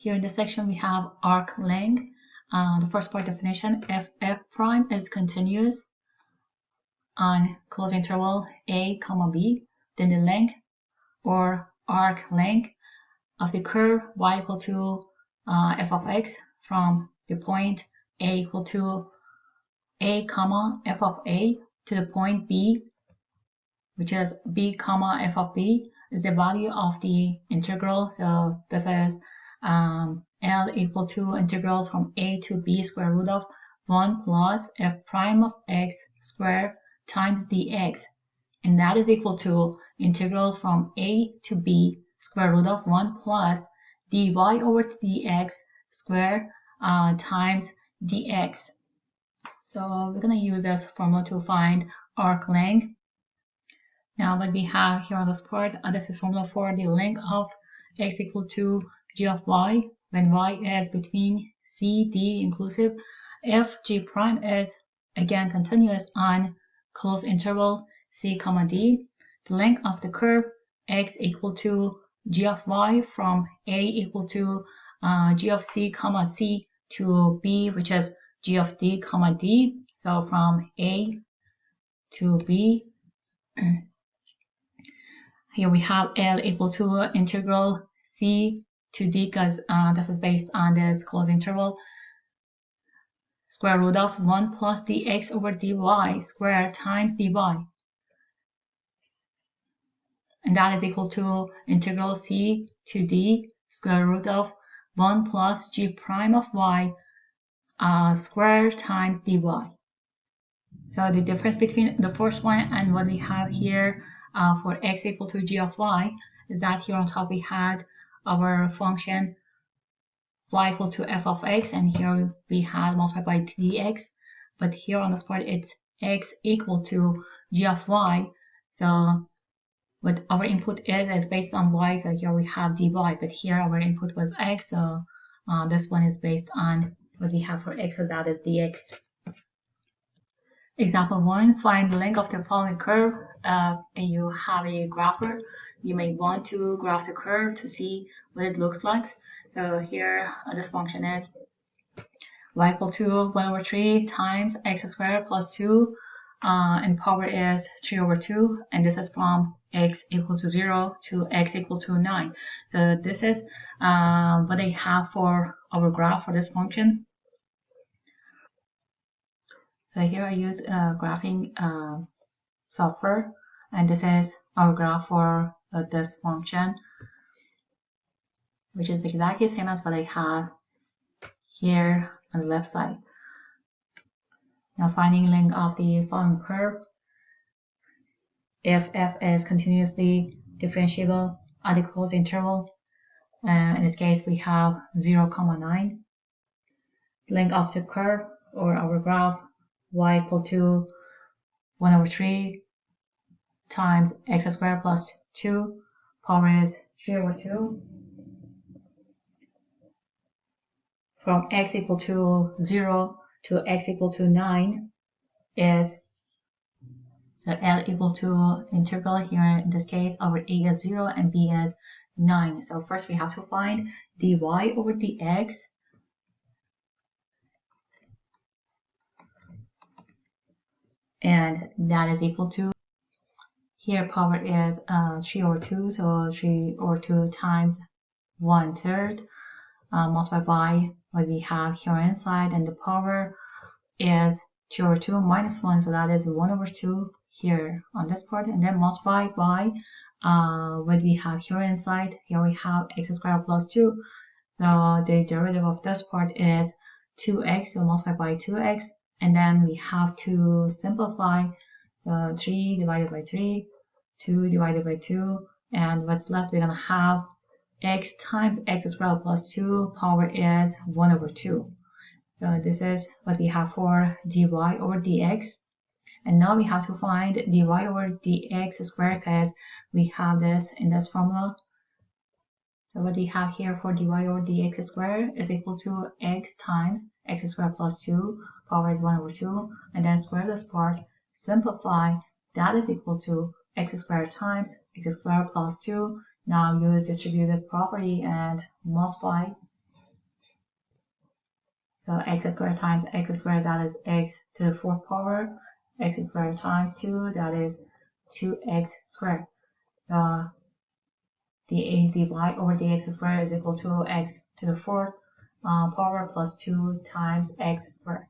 Here in this section, we have arc length. The first part definition, if f prime is continuous on closed interval a comma b, then the length or arc length of the curve y equal to f of x from the point a equal to a comma f of a to the point b, which is b comma f of b, is the value of the integral. So this is L equal to integral from a to b square root of 1 plus f prime of x squared times dx. And that is equal to integral from a to b square root of 1 plus dy over dx squared times dx. So we're going to use this formula to find arc length. Now what we have here on this part, this is formula for the length of x equal to g of y when y is between c, d inclusive. If g prime is again continuous on closed interval c comma d, the length of the curve x equal to g of y from a equal to g of c comma c to b, which is g of d comma d. So from a to b, here we have L equal to integral c to d, because this is based on this closed interval, square root of 1 plus dx over dy squared times dy. And that is equal to integral c to d square root of 1 plus g prime of y squared times dy. So the difference between the first one and what we have here for x equal to g of y is that here on top we had our function y equal to f of x, and here we had multiplied by dx, but here on this part it's x equal to g of y. So what our input is based on y, so here we have dy, but here our input was x, so this one is based on what we have for x, so that is dx. Example 1, find the length of the following curve. And you have a grapher. You may want to graph the curve to see what it looks like. So here this function is y equal to 1 over 3 times x squared plus 2, and power is 3 over 2, and this is from x equal to 0 to x equal to 9. So this is what I have for our graph for this function. So here I use graphing software, and this is our graph for this function, which is exactly the same as what I have here on the left side. Now finding length of the following curve. If f is continuously differentiable at the closed interval, in this case we have 0, 9. Length of the curve or our graph, y equal to 1 over 3 times x squared plus 2, power is 3 over 2. From x equal to 0 to x equal to 9 is, so L equal to integral here, in this case our a is 0 and b is 9. So first we have to find dy over dx. And that is equal to, here power is 3 over 2, so 3 over 2 times 1/3 multiplied by what we have here inside, and the power is 3 over 2 minus 1, so that is 1 over 2 here on this part, and then multiplied by what we have here inside. Here we have x squared plus 2, so the derivative of this part is 2x, so multiplied by 2x, and then we have to simplify, so 3 divided by 3, 2 divided by 2, and what's left we're going to have x times x squared plus 2, power is 1 over 2. So this is what we have for dy over dx. And now we have to find dy over dx squared, because we have this in this formula. So what we have here for dy over dx squared is equal to x times x squared plus 2, power is 1 over 2, and then square this part, simplify, that is equal to x squared times x squared plus 2. Now use distributive property and multiply. So x squared times x squared, that is x to the 4th power. X squared times 2, that is 2x squared. The y over dx squared is equal to x to the 4th power plus 2 times x squared.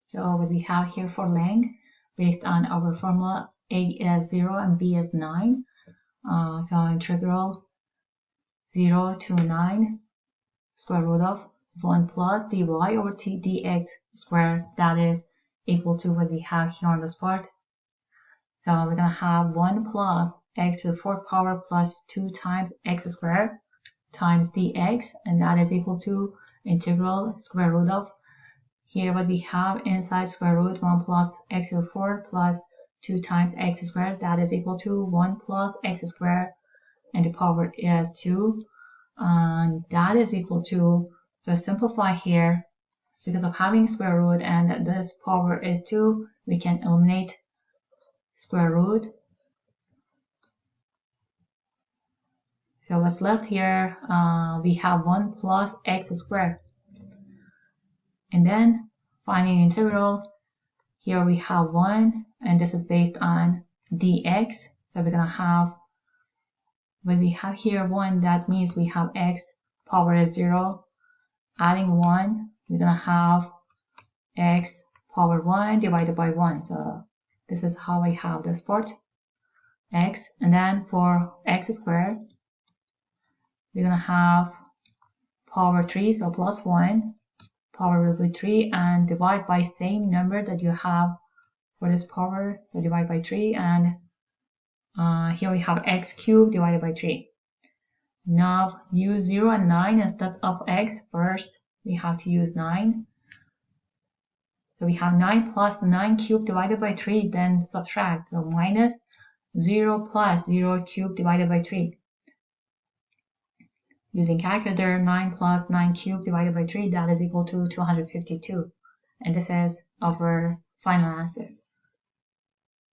So what we have here for length, based on our formula, a is 0 and b is 9. So integral 0 to 9 square root of 1 plus dy over t dx squared, that is equal to what we have here on this part. So we're going to have 1 plus x to the 4th power plus 2 times x squared times dx, and that is equal to integral square root of, here what we have inside square root, 1 plus x to the 4th plus 2 times x squared, that is equal to 1 plus x squared, and the power is 2, and that is equal to, so simplify here, because of having square root and this power is 2, we can eliminate square root. So what's left here, we have 1 plus x squared. And then finding integral, here we have 1, and this is based on dx. So we're going to have, when we have here 1, that means we have x power is 0. Adding 1, we're going to have x power 1 divided by 1. So this is how I have this part, x. And then for x squared, we're going to have power 3, so plus 1, power will be 3, and divide by same number that you have for this power, so divide by 3, and here we have x cubed divided by 3. Now use 0 and 9 instead of x. First we have to use 9. So we have 9 plus 9 cubed divided by 3, then subtract, so minus 0 plus 0 cubed divided by 3. Using calculator, 9 plus 9 cubed divided by 3, that is equal to 252. And this is our final answer.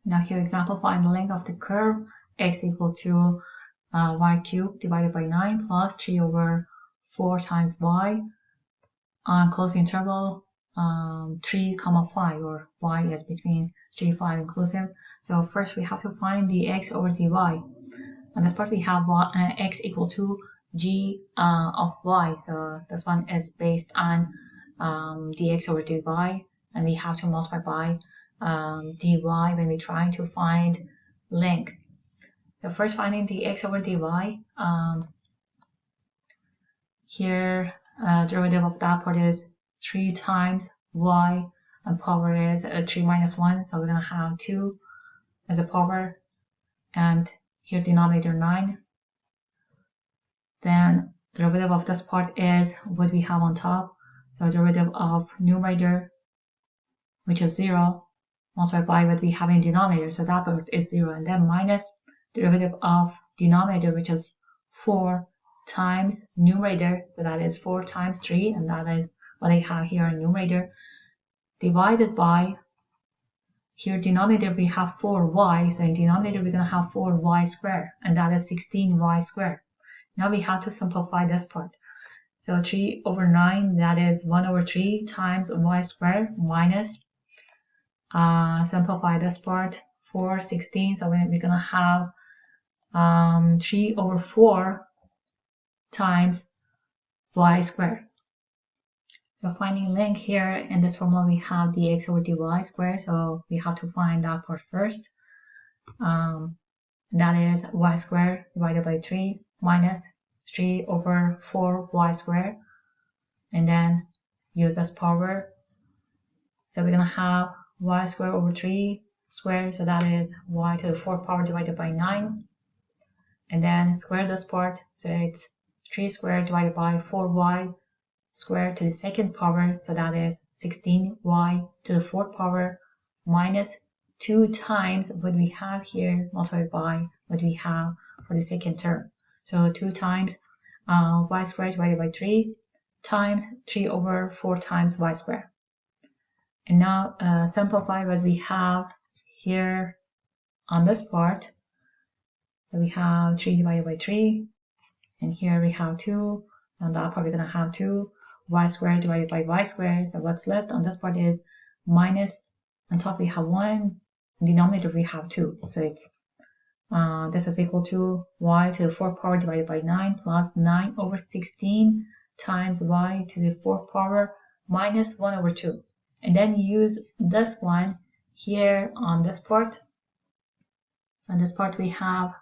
Now here example, find the length of the curve x equal to y cubed divided by 9 plus 3 over 4 times y on closed interval 3, 5, or y is between 3, 5 inclusive. So first we have to find the x over dy. On this part we have x equal to g of y, so this one is based on dx over dy, and we have to multiply by dy when we're trying to find length. So first finding the x over dy, here derivative of that part is 3 times y, and power is 3 minus 1, so we're going to have 2 as a power, and here denominator 9. Then derivative of this part is what we have on top, so derivative of numerator, which is 0, multiplied by what we have in denominator, so that part is 0, and then minus derivative of denominator, which is 4 times numerator, so that is 4 times 3, and that is what I have here in numerator, divided by, here denominator we have 4y, so in denominator we're going to have 4y squared, and that is 16y squared. Now we have to simplify this part. So 3 over 9, that is 1 over 3 times y squared minus, simplify this part, 4, 16, so we're going to have 3 over 4 times y squared. So finding length, here in this formula we have the x over dy squared, so we have to find that part first. That is y squared divided by 3 minus 3 over 4y squared, and then use as power. So we're going to have y squared over 3 squared, so that is y to the 4th power divided by 9, and then square this part, so it's 3 squared divided by 4y squared to the 2nd power, so that is 16y to the 4th power minus 2 times what we have here multiplied by what we have for the 2nd term. So 2 times y squared divided by 3 times 3 over 4 times y squared. And now simplify what we have here on this part. So we have 3 divided by 3, and here we have 2. So on that part, we're going to have 2y squared divided by y squared. So what's left on this part is minus, on top we have 1, denominator we have 2. So it's this is equal to y to the 4th power divided by 9 plus 9 over 16 times y to the 4th power minus 1 over 2. And then use this one here on this part. So on this part we have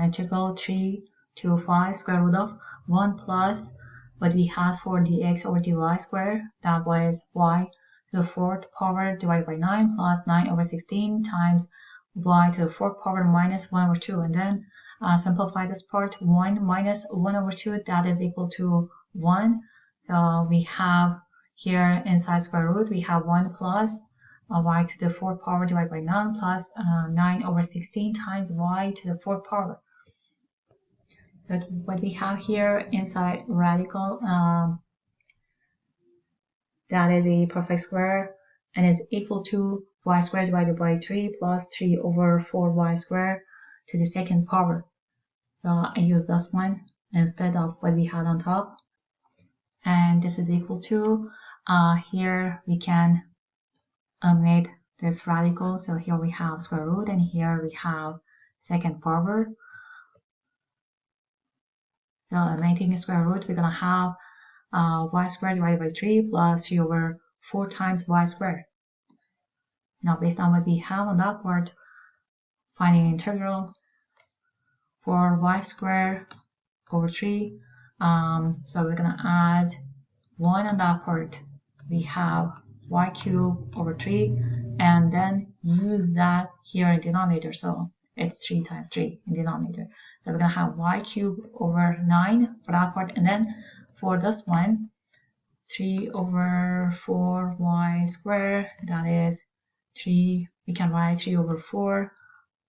integral 3 to 5 square root of 1 plus what we had for dx over dy squared. That was y to the 4th power divided by 9 plus 9 over 16 times y to the 4th power minus 1 over 2. And then simplify this part. 1 minus 1 over 2, that is equal to 1. So we have here inside square root, we have 1 plus y to the 4th power divided by 9 plus 9 over 16 times y to the 4th power. So what we have here inside radical, that is a perfect square, and it's equal to y squared divided by 3 plus 3 over 4y squared to the 2nd power. So I use this one instead of what we had on top. And this is equal to, here we can eliminate this radical. So here we have square root, and here we have 2nd power. So eliminating the square root, we're going to have y squared divided by 3 plus 3 over 4 times y squared. Now, based on what we have on that part, finding integral for y squared over 3. So we're going to add 1 on that part. We have y cubed over 3, and then use that here in denominator. So it's 3 times 3 in denominator. So we're going to have y cubed over 9 for that part. And then for this one, 3 over 4y squared, that is 3, we can write 3 over 4,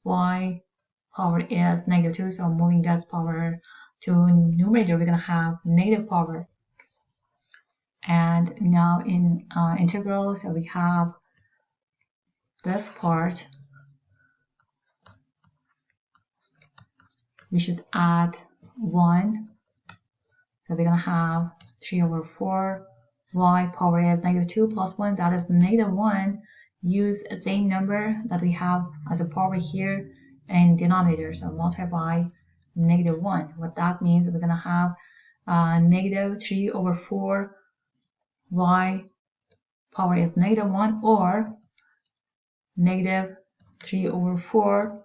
y power is negative 2, so moving this power to numerator, we're going to have negative power. And now in integral, so we have this part, we should add 1, so we're going to have 3 over 4, y power is negative 2 plus 1, that is negative 1. Use the same number that we have as a power here in denominator, so multiply by negative 1. What that means, we're going to have negative 3 over 4, y power is negative 1, or negative 3 over 4,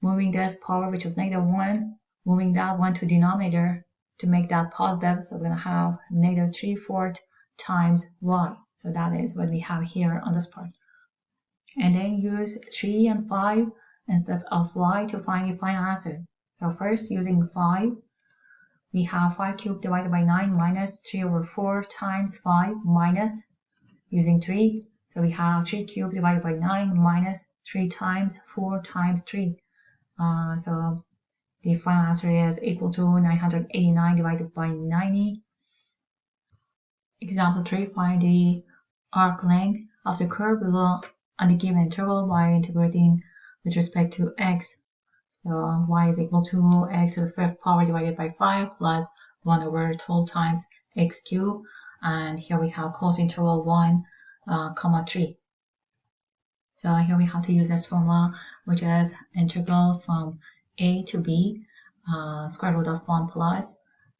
moving this power, which is negative 1, moving that 1 to denominator to make that positive. So we're going to have negative 3/4 times y. So that is what we have here on this part. And then use 3 and 5 instead of y to find the final answer. So first, using 5, we have 5 cubed divided by 9 minus 3 over 4 times 5 minus, using 3. So we have 3 cubed divided by 9 minus 3 times 4 times 3. So the final answer is equal to 989 divided by 90. Example 3, find the arc length of the curve below on the given interval by integrating with respect to x. So y is equal to x to the 5th power divided by 5 plus 1 over 12 times x cubed. And here we have closed interval 1, comma 3. So here we have to use this formula, which is integral from a to b, square root of 1 plus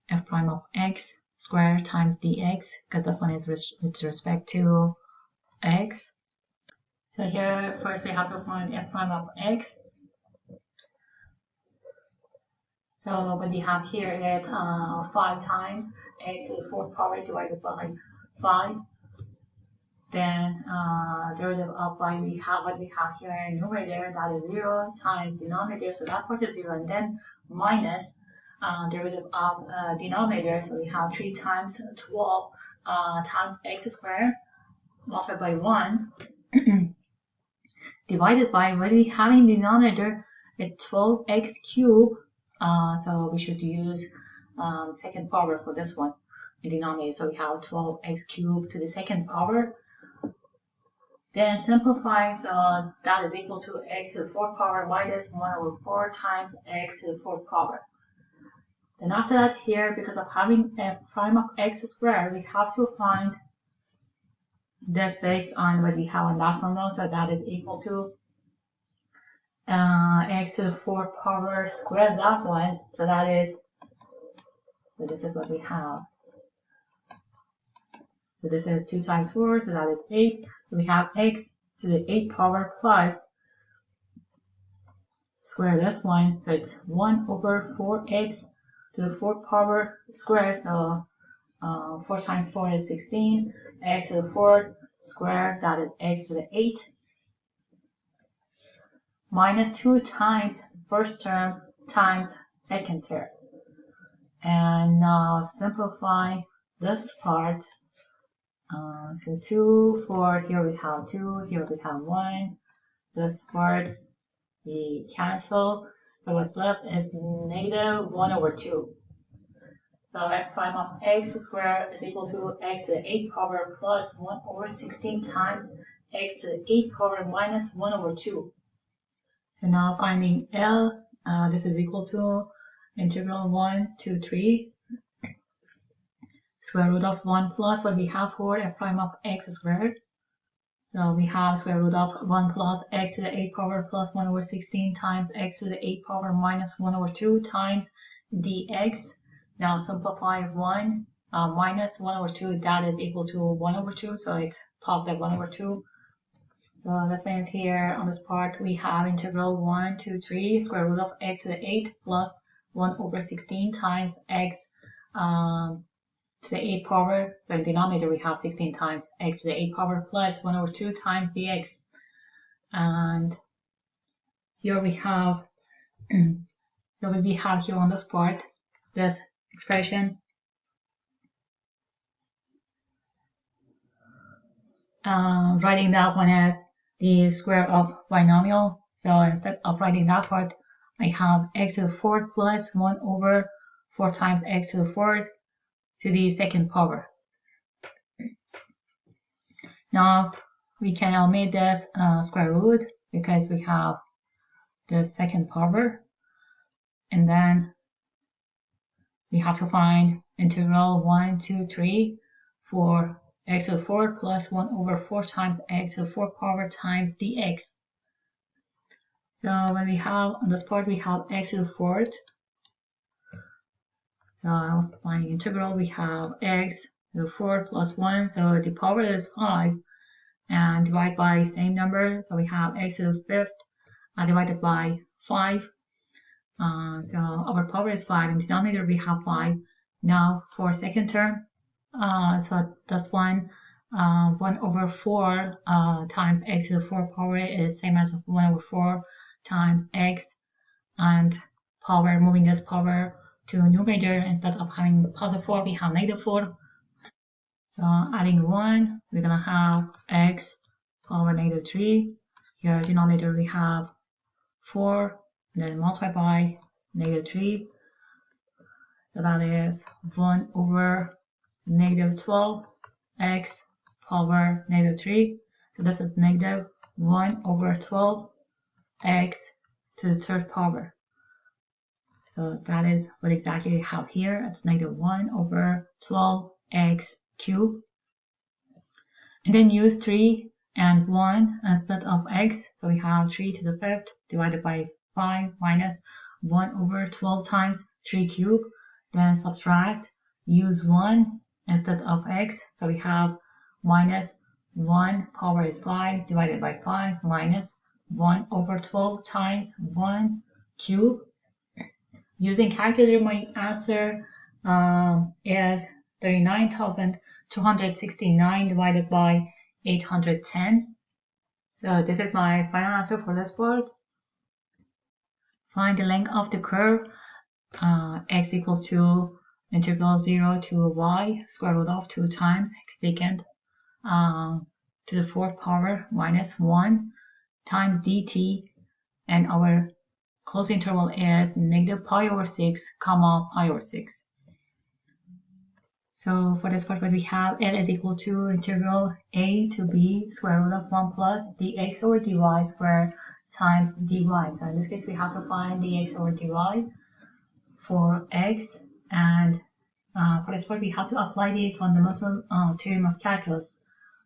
f prime of x squared times dx, because this one is with respect to x. So here, first we have to find f prime of x. So what we have here is 5 times x to the 4th power divided by 5. Then derivative of y, we have what we have here in numerator, that is 0 times denominator, so that part is 0, and then minus derivative of denominator, so we have 3 times 12 times x squared multiplied by 1 divided by what we have in denominator is 12x cubed, so we should use 2nd power for this one in denominator, so we have 12x cubed to the 2nd power. Then simplify, so that is equal to x to the 4th power minus 1 over 4 times x to the 4th power. Then after that here, because of having f prime of x squared, we have to find this based on what we have on that formula. So that is equal to x to the 4th power squared, that one. So that is, so this is what we have. So this is 2 times 4, so that is 8. So we have x to the 8th power plus square this one. So it's 1 over 4x to the 4th power squared. So 4 times 4 is 16. X to the 4th squared, that is x to the 8th. Minus 2 times first term times second term. And now simplify this part. So 2, 4, here we have 2, here we have 1. This part we cancel. So what's left is negative 1 over 2. So f prime of x squared is equal to x to the 8th power plus 1 over 16 times x to the 8th power minus 1 over 2. So now finding L, this is equal to integral 1 to 3 square root of 1 plus what we have for f prime of x squared. So we have square root of 1 plus x to the 8th power plus 1 over 16 times x to the 8th power minus 1 over 2 times dx. Now simplify 1 minus 1 over 2, that is equal to 1 over 2, so it's positive 1 over 2. So this means here on this part we have integral 1 to 3 square root of x to the 8th plus 1 over 16 times x to the 8th power. So in denominator we have 16 times x to the 8th power plus 1 over 2 times dx. And here we have here on this part this expression. Writing that one as the square of binomial. So instead of writing that part, I have x to the 4th plus 1 over 4 times x to the 4th to the 2nd power. Now we can omit this square root because we have the 2nd power, and then we have to find integral 1 to 3 for x to the 4th plus 1 over 4 times x to the 4th power times dx. So when we have on this part we have x to the 4th. So finding integral we have x to the 4th plus 1, so the power is 5, and divide by same number, so we have x to the 5th divided by 5. So our power is 5, in denominator we have 5. Now for second term, so this one 1 over 4 times x to the 4th power is same as 1 over 4 times x, and power, moving this power to numerator, instead of having positive 4 we have negative 4. So adding 1, we're gonna have x power negative 3. Here denominator we have 4, and then multiply by negative 3. So that is 1 over negative 12 x power negative 3. So this is negative 1 over 12 x to the 3rd power. So that is what exactly we have here. It's negative 1 over 12 x cubed. And then use 3 and 1 instead of x. So we have 3 to the 5th divided by 5 minus 1 over 12 times 3 cubed. Then subtract, use 1 instead of x. So we have minus 1 power is 5 divided by 5 minus 1 over 12 times 1 cubed. Using calculator, my answer is 39,269 divided by 810. So this is my final answer for this part. Find the length of the curve, x equal to integral 0 to y square root of 2 times secant to the 4th power minus 1 times dt, and our closing interval is negative pi over 6 comma pi over 6. So for this part, what we have, L is equal to integral a to b square root of 1 plus dx over dy squared times dy. So in this case, we have to find dx over dy. for x, and for this part we have to apply the fundamental theorem of calculus,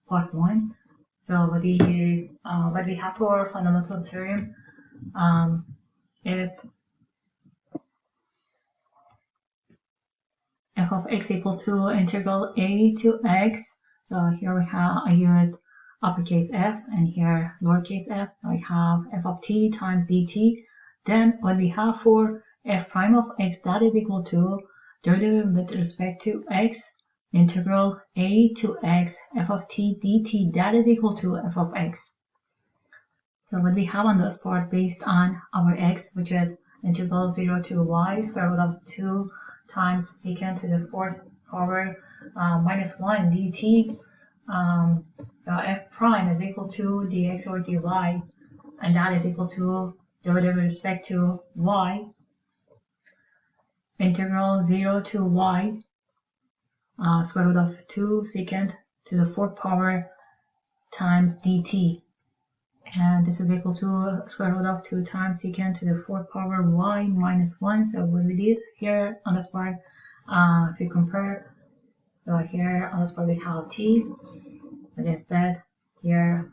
part 1. So what we have for our fundamental theorem, if f of x equal to integral a to x, so here I used uppercase f and here lowercase f, so I have f of t times dt. Then what we have for f prime of x, that is equal to derivative with respect to x, integral a to x f of t dt, that is equal to f of x. So what we have on this part, based on our x, which is integral 0 to y square root of 2 times secant to the 4th power minus 1 dt. So f prime is equal to dx over dy, and that is equal to derivative with respect to y, integral 0 to y square root of 2 secant to the 4th power times dt. And this is equal to square root of 2 times secant to the 4th power y minus 1. So what we did here on this part, if you compare, so here on this part we have t, but instead here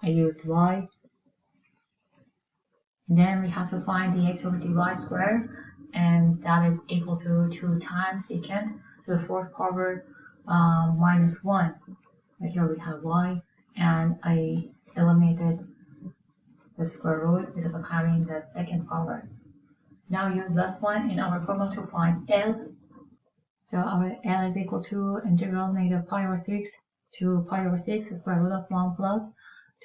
I used y. And then we have to find dx over dy squared, and that is equal to 2 times secant to the 4th power minus 1. So here we have y, and I eliminated the square root because of having the second power. Now use this one in our formula to find L. So our L is equal to integral negative pi over 6 to pi over 6 square root of 1 plus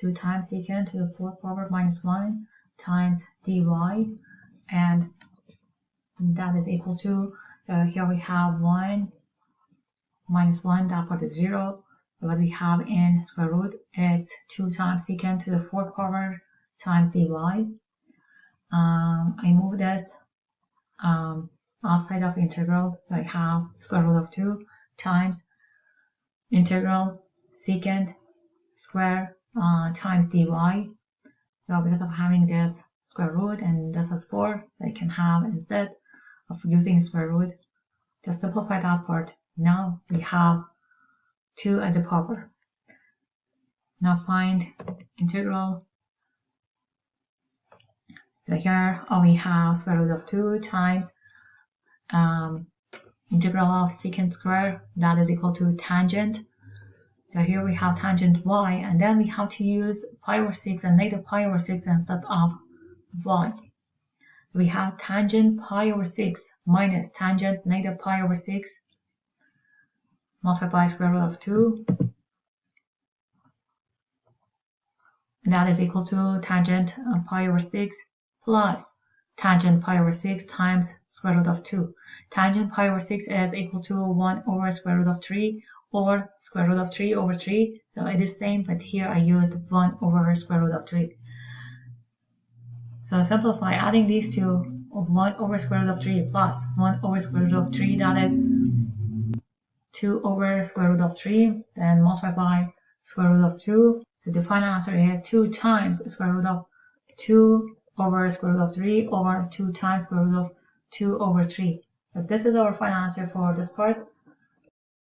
2 times secant to the 4th power minus 1 times dy, and that is equal to, so here we have 1 minus 1, that part is 0. So what we have in square root, it's 2 times secant to the 4th power times dy. I move this outside of integral, so I have square root of 2 times integral secant square times dy. So because of having this square root and this is 4, so I can have, instead of using square root, to simplify that part, now we have 2 as a power. Now find integral. So here we have square root of 2 times integral of secant square, that is equal to tangent. So here we have tangent y, and then we have to use pi over 6 and negative pi over 6 instead of y. We have tangent pi over 6 minus tangent negative pi over 6 multiplied by square root of 2. And that is equal to tangent pi over 6 plus tangent pi over 6 times square root of 2. Tangent pi over 6 is equal to 1 over square root of 3 or square root of 3 over 3. So it is same, but here I used 1 over square root of 3. So simplify, adding these two, 1 over square root of 3 plus 1 over square root of 3, that is 2 over square root of 3, then multiply by square root of 2. So the final answer is 2 times square root of 2 over square root of 3 over 2 times square root of 2 over 3. So this is our final answer for this part.